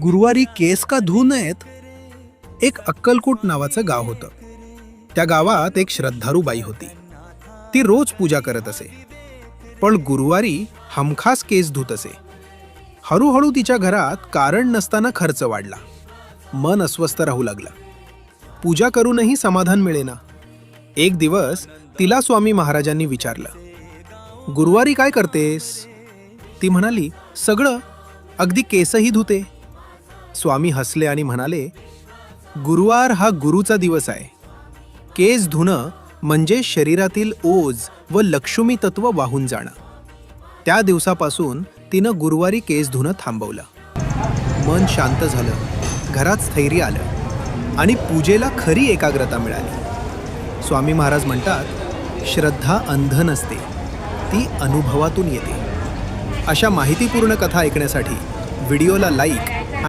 गुरुवारी केस का धू नयेत. एक अक्कलकोट नावाचं गाव होतं. त्या गावात एक श्रद्धाळू बाई होती. ती रोज पूजा करत असे, पण गुरुवारी हमखास केस धुत असे. हळूहळू तिच्या घरात कारण नसताना खर्च वाढला. मन अस्वस्थ राहू लागलं. पूजा करूनही समाधान मिळेना. एक दिवस तिला स्वामी महाराजांनी विचारलं, गुरुवारी काय करतेस? ती म्हणाली, सगळं, अगदी केसही धुते. स्वामी हसले आणि म्हणाले, गुरुवार हा गुरुचा दिवस आहे. केस धुणं म्हणजे शरीरातील ओझ व लक्ष्मी तत्व वाहून जाणं. त्या दिवसापासून तिनं गुरुवारी केस धुणं थांबवलं. मन शांत झालं, घरात स्थैर्य आलं आणि पूजेला खरी एकाग्रता मिळाली. स्वामी महाराज म्हणतात, श्रद्धा अंध नसते, ती अनुभवातून येते. अशा माहितीपूर्ण कथा ऐकण्यासाठी व्हिडिओला लाईक